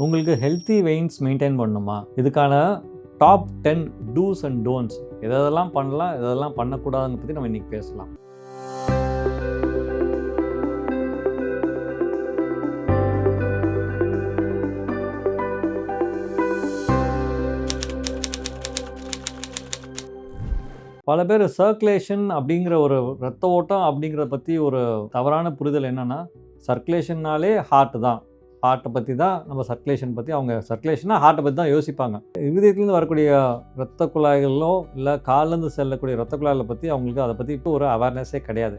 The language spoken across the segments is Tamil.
உங்களுக்கு ஹெல்த்தி வெயின்ஸ் மெயின்டைன் பண்ணணுமா? இதுக்கான டாப் 10 டூஸ் அண்ட் டோன்ட்ஸ் எதெல்லாம் பண்ணலாம், எதெல்லாம் பண்ணக்கூடாதுன்னு பற்றி நம்ம இன்றைக்கி பேசலாம். பல பேர் சர்க்குலேஷன் அப்படிங்கிற ஒரு ரத்த ஓட்டம் அப்படிங்கிறத பற்றி ஒரு தவறான புரிதல் என்னென்னா, சர்க்குலேஷன்னாலே ஹார்ட் தான், ஹார்ட்டை பற்றி தான் நம்ம சர்க்குலேஷன் பற்றி அவங்க சர்க்குலேஷனாக ஹார்ட்டை பற்றி தான் யோசிப்பாங்க. இருதயத்துலேருந்து வரக்கூடிய இரத்த குழாய்களோ இல்லை கால்லேருந்து செல்லக்கூடிய இரத்த குழாய்களை பற்றி அவங்களுக்கு அதை பற்றி இப்போ ஒரு அவேர்னஸே கிடையாது.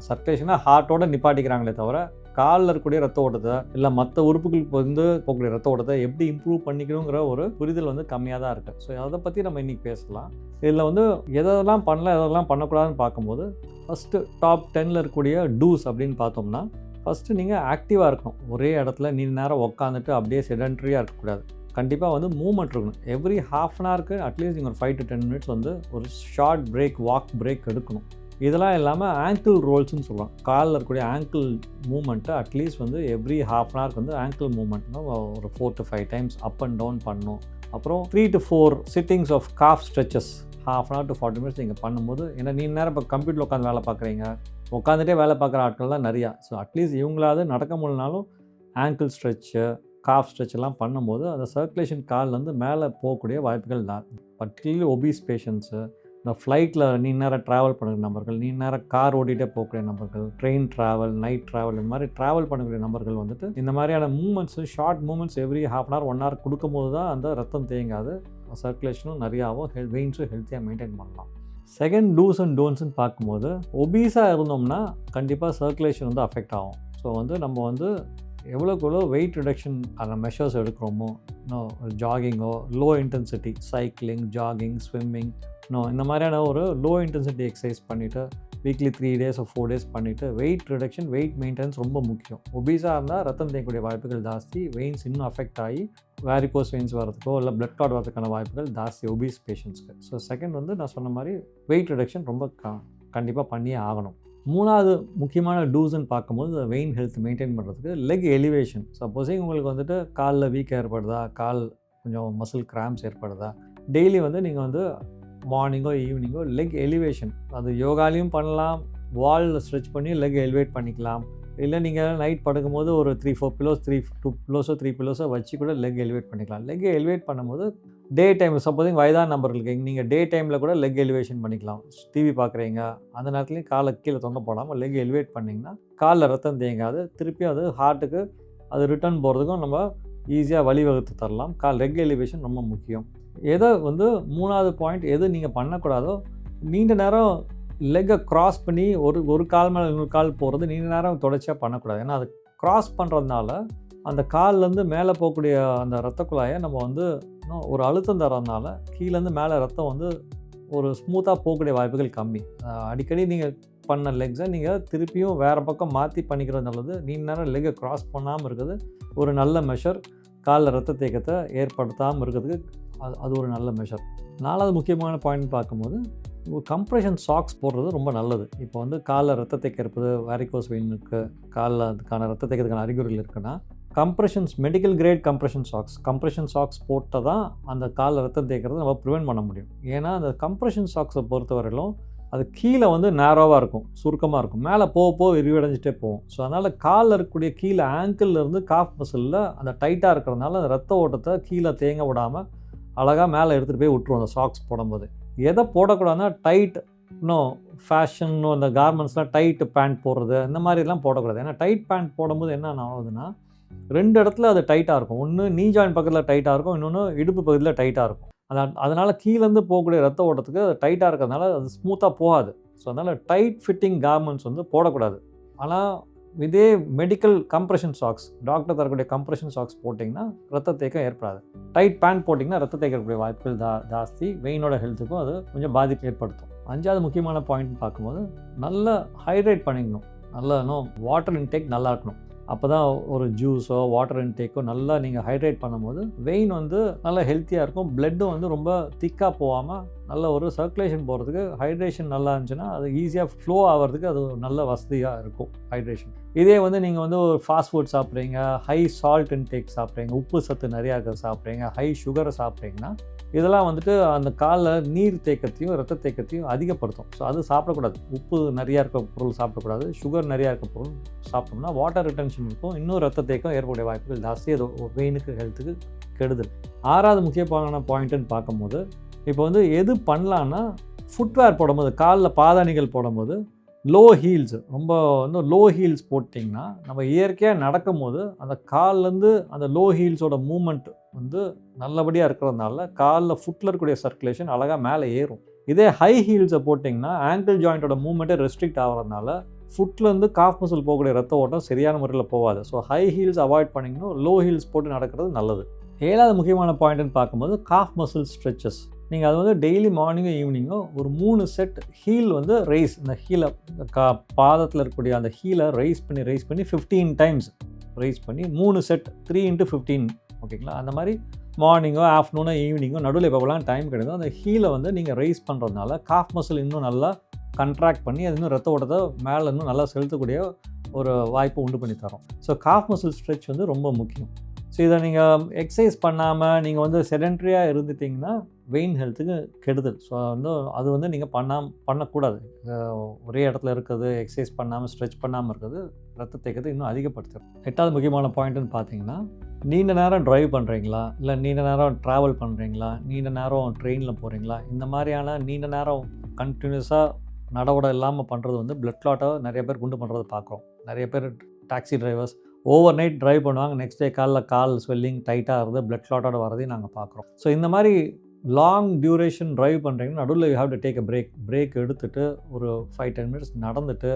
சர்க்குலேஷனாக ஹார்ட்டோடு நிப்பாட்டிக்கிறாங்களே தவிர காலில் இருக்கக்கூடிய ரத்த ஓட்டத்தை இல்லை மற்ற உறுப்புகளுக்கு வந்து போகக்கூடிய ரத்த ஓட்டத்தை எப்படி இம்ப்ரூவ் பண்ணிக்கணுங்கிற ஒரு புரிதல் வந்து கம்மியாக தான் இருக்குது. ஸோ அதை பற்றி நம்ம இன்றைக்கி பேசலாம். இதில் வந்து எதெல்லாம் பண்ணலாம், எதெல்லாம் பண்ணக்கூடாதுன்னு பார்க்கும்போது ஃபஸ்ட்டு டாப் 10ல் இருக்கக்கூடிய டூஸ் அப்படின்னு பார்த்தோம்னா, ஃபஸ்ட்டு நீங்கள் ஆக்டிவாக இருக்கணும். ஒரே இடத்துல நீண்ட நேரம் உட்காந்துட்டு அப்படியே செடன்ட்ரியாக இருக்கக்கூடாது. கண்டிப்பாக வந்து மூவ்மெண்ட் இருக்கணும். எவ்ரி ஹாஃப் அன் ஹவருக்கு அட்லீஸ்ட் நீங்கள் ஒரு 5 to 10 minutes வந்து ஒரு ஷார்ட் பிரேக், வாக் பிரேக் எடுக்கணும். இதெல்லாம் இல்லாமல் ஆங்கிள் ரோல்ஸ்ன்னு சொல்லுவாங்க. காலில் இருக்கக்கூடிய ஆங்கிள் மூவ்மெண்ட்டை அட்லீஸ்ட் வந்து எவ்ரி ஹாஃப் அன் ஹவருக்கு வந்து ஆங்கிள் மூவ்மெண்ட்னா ஒரு 4 to 5 times up and down பண்ணணும். அப்புறம் 3 to 4 sittings of calf stretches half an hour to 40 minutes நீங்கள் பண்ணும்போது, ஏன்னா நீண்ட நேரம் இப்போ கம்ப்யூட்டரில் உட்காந்து வேலை பார்க்குறீங்க, உட்காந்துட்டே வேலை பார்க்குற ஆட்கள் தான் நிறையா. ஸோ அட்லீஸ்ட் இவங்களாவது நடக்க முடியலனாலும் ஆங்கிள் ஸ்ட்ரெச்சு, காஃப் ஸ்ட்ரெச் எல்லாம் பண்ணும்போது அந்த சர்க்குலேஷன் கால்லேருந்து மேலே போகக்கூடிய வாய்ப்புகள் தான். பர்டிகுலர்லி ஒபீஸ் பேஷண்ட்ஸு, இந்த ஃப்ளைட்டில் நீண்ட நேரம் ட்ராவல் பண்ணுற நபர்கள், நீண்ட நேரம் கார் ஓட்டிகிட்டே போகக்கூடிய நபர்கள், ட்ரெயின் ட்ராவல், நைட் ட்ராவல், இந்த மாதிரி ட்ராவல் பண்ணக்கூடிய நபர்கள் வந்துட்டு இந்த மாதிரியான moments, short moments every half an hour 1 hour கொடுக்கும்போது தான் அந்த ரத்தம் தேங்காது, சர்க்குலேஷனும் நிறையாவும் வெயின்ஸும் ஹெல்த்தியாக மெயின்டைன் பண்ணலாம். செகண்ட் டூஸ் அண்ட் டோன்ட்ஸ்ன்னு பார்க்கும்போது, ஒபீஸாக இருந்தோம்னா கண்டிப்பாக சர்க்குலேஷன் வந்து அஃபெக்ட் ஆகும். ஸோ வந்து நம்ம வந்து எவ்வளோக்கு எவ்வளோ வெயிட் ரிடக்ஷன் அந்த மெஷர்ஸ் எடுக்கிறோமோ, இன்னும் ஜாகிங்கோ, low intensity cycling, jogging, swimming, இந்த மாதிரியான ஒரு லோ இன்டென்சிட்டி எக்ஸசைஸ் பண்ணிவிட்டு வீக்லி 3 days or 4 days பண்ணிவிட்டு வெயிட் ரிடக்ஷன், வெயிட் மெயின்டெனன்ஸ் ரொம்ப முக்கியம். ஒபீஸாக இருந்தால் ரத்தம் தேங்கக்கூடிய வாய்ப்புகள் ஜாஸ்தி, வெயின்ஸ் இன்னும் அஃபெக்ட் ஆகி வேரிகோஸ் வெயின்ஸ் வரதுக்கோ இல்லை பிளட் கிளாட் வரதுக்கான வாய்ப்புகள் ஜாஸ்தி ஒபீஸ் பேஷண்ட்ஸ்க்கு. ஸோ செகண்ட் வந்து நான் சொன்ன மாதிரி வெயிட் ரிடக்ஷன் ரொம்ப கண்டிப்பாக பண்ணியே ஆகணும். மூணாவது முக்கியமான டூஸ்ன்னு பார்க்கும்போது வெயின் ஹெல்த் மெயின்டைன் பண்ணுறதுக்கு லெக் எலிவேஷன். சப்போஸிங் உங்களுக்கு வந்துட்டு காலில் வீக் ஏற்படுதா, கால் கொஞ்சம் மசில் கிராம்ஸ் ஏற்படுதா, டெய்லி வந்து நீங்கள் வந்து மார்னிங்கோ ஈவினிங்கோ லெக் எலிவேஷன், அது யோகாலையும் பண்ணலாம், வாலில் ஸ்ட்ரெச் பண்ணி லெக் எலிவேட் பண்ணிக்கலாம். இல்லை நீங்கள் நைட் படுக்கும்போது ஒரு 3-4 pillows, 2 pillows 3 pillows வச்சு கூட லெக் எலிவேட் பண்ணிக்கலாம். லெக் எலிவேட் பண்ணும்போது டே டைம், சப்போஸிங் வயதான நபர்களுக்கு நீங்கள் டே டைமில் கூட லெக் எலிவேஷன் பண்ணிக்கலாம். டிவி பார்க்குறீங்க, அந்த நேரத்துலையும் காலை கீழே தொங்க போடாமல் லெக் எலிவேட் பண்ணிங்கன்னா காலில் ரத்தம் தேங்காது, திருப்பி அது ஹார்ட்டுக்கு அது ரிட்டர்ன் போகிறதுக்கும் நம்ம ஈஸியாக வழிவகுத்து தரலாம். லெக் எலிவேஷன் ரொம்ப முக்கியம். எதை வந்து மூணாவது பாயிண்ட், எது நீங்கள் பண்ணக்கூடாதோ, நீண்ட நேரம் லெக்கை க்ராஸ் பண்ணி ஒரு கால் மேலே இன்னொரு கால் போகிறது நீண்ட நேரம் தொடர்ச்சியாக பண்ணக்கூடாது. ஏன்னா அது க்ராஸ் பண்ணுறதுனால அந்த கால்லேருந்து மேலே போகக்கூடிய அந்த இரத்த குழாயை நம்ம வந்து ஒரு அழுத்தம் தரதுனால கீழேருந்து மேலே ரத்தம் வந்து ஒரு ஸ்மூத்தாக போகக்கூடிய வாய்ப்புகள் கம்மி. அடிக்கடி நீங்கள் பண்ண லெக்ஸை நீங்கள் திருப்பியும் வேறு பக்கம் மாற்றி பண்ணிக்கிறது நல்லது. நீண்ட நேரம் லெக்கை க்ராஸ் பண்ணாமல் இருக்கிறது ஒரு நல்ல மெஷர். காலில் ரத்த தேக்கத்தை ஏற்படுத்தாமல் இருக்கிறதுக்கு அது ஒரு நல்ல மெஷர். நாலாவது முக்கியமான பாயிண்ட் பார்க்கும்போது, கம்ப்ரெஷன் சாக்ஸ் போடுறது ரொம்ப நல்லது. இப்போ வந்து காலில் ரத்த தேக்கம் இருப்பது, வேரிகோஸ் வெயின் இருக்குது, காலில் அதுக்கான ரத்த தேக்கத்துக்கான அறிகுறிகள் இருக்குன்னா மெடிக்கல் கிரேட் கம்ப்ரெஷன் சாக்ஸ் போட்டால் தான் அந்த காலில் ரத்தம் தேய்க்கிறது நம்ம ப்ரிவென்ட் பண்ண முடியும். ஏன்னா அந்த கம்ப்ரெஷன் சாக்ஸை பொறுத்தவரையிலும் அது கீழே வந்து நேரோவாக இருக்கும், சுருக்கமாக இருக்கும், மேலே போக விரிவடைஞ்சிட்டே போகும். ஸோ அதனால் காலில் இருக்கக்கூடிய கீழே ஆங்கிள்லேருந்து காஃப் மசிலில் அந்த டைட்டாக இருக்கிறதுனால அந்த ரத்த ஓட்டத்தை கீழே தேங்க விடாமல் அழகாக மேலே எடுத்துகிட்டு போய் விட்டுருவோம் அந்த சாக்ஸ் போடும்போது. எதை போடக்கூடாதுன்னா டைட், இன்னும் ஃபேஷன், அந்த கார்மெண்ட்ஸ்லாம் டைட்டு பேண்ட் போடுறது, இந்த மாதிரிலாம் போடக்கூடாது. ஏன்னா டைட் பேண்ட் போடும்போது என்ன ஆகுதுன்னா 2 இடத்துல அது டைட்டாக இருக்கும். ஒன்று நீ ஜாயின் பக்கத்தில் டைட்டாக இருக்கும், இன்னொன்று இடுப்பு பகுதியில் டைட்டாக இருக்கும். அதனால் கீழேருந்து போகக்கூடிய ரத்த ஓட்டத்துக்கு அது டைட்டாக இருக்கிறதுனால அது ஸ்மூத்தாக போகாது. ஸோ அதனால் டைட் ஃபிட்டிங் கார்மெண்ட்ஸ் வந்து போடக்கூடாது. ஆனால் இதே மெடிக்கல் கம்ப்ரெஷன் சாக்ஸ், டாக்டர் தரக்கூடிய கம்ப்ரெஷன் சாக்ஸ் போட்டிங்கன்னா ரத்த தேக்கம் ஏற்படாது. டைட் பேண்ட் போட்டிங்கன்னா ரத்த தேக்கக்கூடிய வாய்ப்புகள் ஜாஸ்தி, வெயினோட ஹெல்த்துக்கும் அது கொஞ்சம் பாதிப்பு ஏற்படுத்தும். 5வது முக்கியமான பாயிண்ட் பார்க்கும்போது, நல்லா ஹைட்ரேட் பண்ணிக்கணும். நல்லா வாட்டர் இன்டேக் நல்லா இருக்கணும். அப்போ தான் ஒரு ஜூஸோ வாட்டர் இன்டேக்கோ நல்லா நீங்கள் ஹைட்ரேட் பண்ணும்போது வெயின் வந்து நல்லா ஹெல்த்தியாக இருக்கும். பிளட்டும் வந்து ரொம்ப திக்காக போகாமல் நல்ல ஒரு சர்க்குலேஷன் போகிறதுக்கு ஹைட்ரேஷன் நல்லா இருந்துச்சுன்னா அது ஈஸியாக ஃப்ளோ ஆகிறதுக்கு அது ஒரு நல்ல வசதியாக இருக்கும் ஹைட்ரேஷன். இதே வந்து நீங்கள் வந்து ஒரு ஃபாஸ்ட் ஃபுட் சாப்பிட்றீங்க, ஹை சால்ட் இன்டேக் சாப்பிட்றீங்க, உப்பு சத்து நிறையா இருக்கிற சாப்பிட்றீங்க, ஹை சுகரை சாப்பிட்றீங்கன்னா இதெல்லாம் வந்துட்டு அந்த காலில் நீர் தேக்கத்தையும் ரத்த தேக்கத்தையும் அதிகப்படுத்தும். ஸோ அது சாப்பிடக்கூடாது. உப்பு நிறையா இருக்க பொருள் சாப்பிடக்கூடாது. சுகர் நிறையா இருக்க பொருள் சாப்பிட்டோம்னா வாட்டர் ரிட்டன்ஷன் இருக்கும், இன்னும் ரத்த தேக்கம் ஏற்படக்கூடிய வாய்ப்புகள் ஜாஸ்தி. அது வெயினுக்கு ஹெல்த்துக்கு கெடுதல். 6வது முக்கியமான பாயிண்ட்டுன்னு பார்க்கும்போது இப்போ வந்து எது பண்ணலான்னா ஃபுட்வேர் போடும்போது காலில் பாதாணிகள் போடும்போது லோ ஹீல்ஸ் ரொம்ப வந்து லோ ஹீல்ஸ் போட்டிங்கன்னா நம்ம இயற்கையாக நடக்கும்போது அந்த கால்லேருந்து அந்த லோ ஹீல்ஸோட மூமெண்ட் வந்து நல்லபடியாக இருக்கிறதுனால காலில் ஃபுட்டில் இருக்கக்கூடிய சர்க்குலேஷன் அழகாக மேலே ஏறும். இதே ஹை ஹீல்ஸை போட்டிங்கன்னா ஆங்கிள் ஜாயிண்ட்டோட மூமெண்ட்டே ரெஸ்ட்ரிக்ட் ஆகிறதுனால ஃபுட்லேருந்து காஃப் மசில் போகக்கூடிய ரத்த ஓட்டம் சரியான முறையில் போகாது. ஸோ ஹை ஹீல்ஸ் அவாய்ட் பண்ணிக்கணும், லோ ஹீல்ஸ் போட்டு நடக்கிறது நல்லது. 7வது முக்கியமான பாயிண்ட்டுன்னு பார்க்கும்போது காஃப் மசில் ஸ்ட்ரெச்சஸ். நீங்கள் அது வந்து டெய்லி மார்னிங்கும் ஈவினிங்கும் ஒரு 3 செட் ஹீல் வந்து ரைஸ், இந்த ஹீலை பாதத்தில் இருக்கக்கூடிய அந்த ஹீலை ரைஸ் பண்ணி 15 டைம்ஸ் ரைஸ் பண்ணி 3 செட் 3x15, ஓகேங்களா? அந்த மாதிரி மார்னிங்கோ ஆஃப்டர்நூனோ ஈவினிங்கோ நடுவில் எப்போலாம் டைம் கிடைக்கும் அந்த ஹீலை வந்து நீங்கள் ரைஸ் பண்ணுறதுனால காஃப் மசில் இன்னும் நல்லா கண்ட்ராக்ட் பண்ணி அது இன்னும் ரத்த ஓட்டத்தை மேலே இன்னும் நல்லா செலுத்தக்கூடிய ஒரு வாய்ப்பு உண்டு பண்ணி தரோம். ஸோ காஃப் மசில் ஸ்ட்ரெச் வந்து ரொம்ப முக்கியம். ஸோ இதை நீங்கள் எக்ஸசைஸ் பண்ணாமல் நீங்கள் வந்து செடென்ட்ரியாக இருந்துட்டிங்கன்னா வெயின் ஹெல்த்துக்கு கெடுதல். ஸோ அது வந்து நீங்கள் பண்ணக்கூடாது. ஒரே இடத்துல இருக்கிறது, எக்ஸசைஸ் பண்ணாமல் ஸ்ட்ரெச் பண்ணாமல் இருக்கிறது ரத்த தேக்கத்தை இன்னும் அதிகப்படுத்தும். 8வது முக்கியமான பாயிண்ட்டுன்னு பார்த்தீங்கன்னா நீண்ட நேரம் ட்ரைவ் பண்ணுறீங்களா, இல்லை நீண்ட நேரம் ட்ராவல் பண்ணுறீங்களா, நீண்ட நேரம் ட்ரெயினில் போகிறீங்களா, இந்த மாதிரியான நீண்ட நேரம் கண்டினியூஸாக நடவட இல்லாமல் பண்ணுறது வந்து பிளட் கிளாட்டை நிறைய பேர் குண்டு பண்ணுறது பார்க்குறோம். நிறைய பேர் taxi drivers over night drive பண்ணுவாங்க, நெக்ஸ்ட் டே கால் ஸ்வெல்லிங் டைட்டாக இருந்து பிளட் கிளாட்டோட வரதையும் நாங்கள் பார்க்குறோம். ஸோ இந்த மாதிரி லாங் டியூரேஷன் ட்ரைவ் பண்ணுறீங்கன்னா நடுவில் you have to take a break எடுத்துகிட்டு ஒரு 5-10 மினிட்ஸ் நடந்துட்டு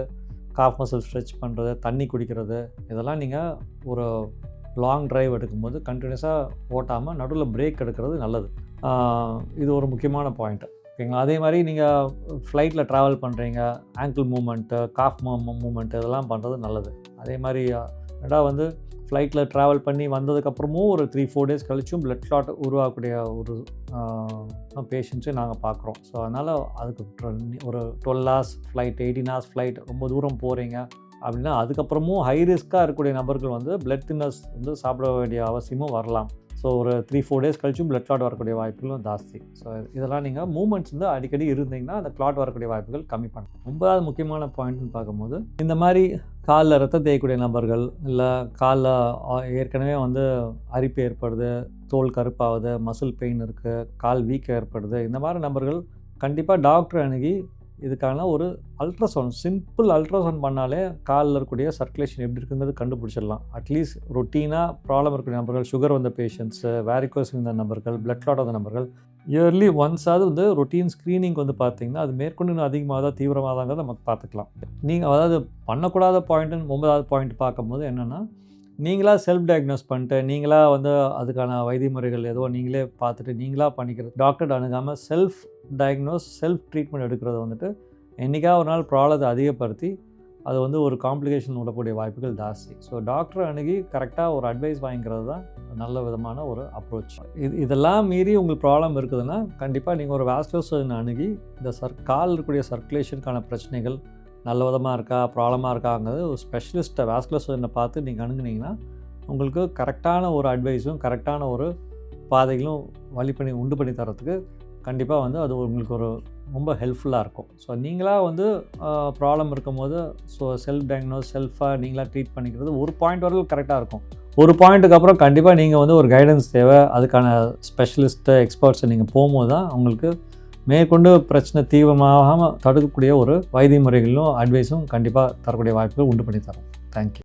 காஃப் மசில் ஸ்ட்ரெச் பண்ணுறது, தண்ணி குடிக்கிறது, இதெல்லாம் நீங்கள் ஒரு லாங் ட்ரைவ் எடுக்கும்போது கண்டினியூஸாக ஓட்டாமல் நடுவில் பிரேக் எடுக்கிறது நல்லது. இது ஒரு முக்கியமான பாயிண்ட்டு, ஓகேங்களா? அதே மாதிரி நீங்கள் ஃப்ளைட்டில் ட்ராவல் பண்ணுறீங்க, ஆங்கிள் மூமெண்ட்டு, காஃப் மூமெண்ட்டு இதெல்லாம் பண்ணுறது நல்லது. அதே மாதிரி வந்து ஃப்ளைட்டில் ட்ராவல் பண்ணி வந்ததுக்கப்புறமும் ஒரு 3-4 டேஸ் கழிச்சும் பிளட் கிளாட் உருவாகக்கூடிய ஒரு பேஷண்ட்ஸையும் நாங்கள் பார்க்குறோம். ஸோ அதனால் அதுக்கு ஒரு 12 hours ஃப்ளைட், 18 hours ஃப்ளைட், ரொம்ப தூரம் போகிறீங்க அப்படின்னா அதுக்கப்புறமும் ஹை ரிஸ்க்காக இருக்கக்கூடிய நபர்கள் வந்து பிளட் தின்னர்ஸ் வந்து சாப்பிட வேண்டிய அவசியமும் வரலாம். ஸோ ஒரு 3-4 டேஸ் கழிச்சும் பிளட் கிளாட் வரக்கூடிய வாய்ப்புகளும் ஜாஸ்தி. ஸோ இதெல்லாம் நீங்கள் மூமெண்ட்ஸ் வந்து அடிக்கடி இருந்தீங்கன்னா அந்த கிளாட் வரக்கூடிய வாய்ப்புகள் கம்மி பண்ணும். 9வது முக்கியமான பாயிண்ட்னு பார்க்கும்போது இந்த மாதிரி காலில் ரத்தம் தேய்க்கக்கூடிய நபர்கள், இல்லை காலில் ஏற்கனவே வந்து அரிப்பு ஏற்படுது, தோல் கருப்பாகுது, மசில் பெயின் இருக்குது, கால் வீக்கம் ஏற்படுது, இந்த மாதிரி நபர்கள் கண்டிப்பாக டாக்டர் அணுகி இதுக்கான ஒரு அல்ட்ராசவுண்ட், சிம்பிள் அல்ட்ராசவுண்ட் பண்ணாலே காலில் இருக்கக்கூடிய சர்க்குலேஷன் எப்படி இருக்குங்கிறது கண்டுபிடிச்சிடலாம். அட்லீஸ்ட் ரொட்டீனாக ப்ராப்ளம் இருக்கக்கூடிய நபர்கள், சுகர் வந்த பேஷண்ட்ஸு, வேரிகோஸ் வந்த நபர்கள், பிளட் கிளாட் வந்த நபர்கள் இயர்லி ஒன்ஸாவது வந்து ரொட்டீன் ஸ்க்ரீனிங் வந்து பார்த்திங்கன்னா அது மேற்கொண்டு இன்னும் அதிகமாக தான் தீவிரமாகதாங்கிறத நமக்கு பார்த்துக்கலாம். நீங்கள் அதாவது பண்ணக்கூடாத பாயிண்ட்டுன்னு 9வது பாயிண்ட் பார்க்கும்போது என்னென்னா நீங்களாக செல்ஃப் டயக்னோஸ் பண்ணிட்டு நீங்களாக வந்து அதுக்கான வைத்திய முறைகள் ஏதோ நீங்களே பார்த்துட்டு நீங்களாக பண்ணிக்கிறது, டாக்டர் அணுகாமல் செல்ஃப் டயக்னோஸ் செல்ஃப் ட்ரீட்மெண்ட் எடுக்கிறது வந்துட்டு என்றைக்காக ஒரு நாள் ப்ராப்ளத்தை அதிகப்படுத்தி அது வந்து ஒரு காம்ப்ளிகேஷன் விடக்கூடிய வாய்ப்புகள் ஜாஸ்தி. ஸோ டாக்டரை அணுகி கரெக்டாக ஒரு அட்வைஸ் வாங்கிக்கிறது தான் நல்ல விதமான ஒரு அப்ரோச். இதெல்லாம் மீறி உங்களுக்கு ப்ராப்ளம் இருக்குதுன்னா கண்டிப்பாக நீங்கள் ஒரு வாஸ்குலர் சர்ஜனை அணுகி இந்த கால் இருக்கக்கூடிய சர்க்குலேஷனுக்கான பிரச்சனைகள் நல்ல விதமாக இருக்கா, ப்ராப்ளமாக இருக்காங்கிறது ஒரு ஸ்பெஷலிஸ்ட்டை வாஸ்குலர் சர்ஜனை பார்த்து நீங்கள் அணுகுனீங்கன்னா உங்களுக்கு கரெக்டான ஒரு அட்வைஸும் கரெக்டான ஒரு பாதைகளும் உண்டு பண்ணி தரத்துக்கு கண்டிப்பாக வந்து அது உங்களுக்கு ஒரு ரொம்ப ஹெல்ப்ஃபுல்லாக இருக்கும். ஸோ நீங்களாக வந்து ப்ராப்ளம் இருக்கும்போது செல்ஃப் டயக்னோஸ் செல்ஃபாக நீங்களாக ட்ரீட் பண்ணிக்கிறது ஒரு பாயிண்ட் வரைக்கும் கரெக்டாக இருக்கும். ஒரு பாயிண்ட்டுக்கு அப்புறம் கண்டிப்பாக நீங்கள் வந்து ஒரு கைடன்ஸ் தேவை. அதுக்கான ஸ்பெஷலிஸ்ட்டு எக்ஸ்பர்ட்ஸை நீங்கள் போகும்போது தான் உங்களுக்கு மேற்கொண்டு பிரச்சனை தீவிரமாகாமல் தடுக்கக்கூடிய ஒரு வைத்திய முறைகளும் அட்வைஸும் கண்டிப்பாக தரக்கூடிய வாய்ப்புகள் உண்டு பண்ணி தரோம். தேங்க்யூ.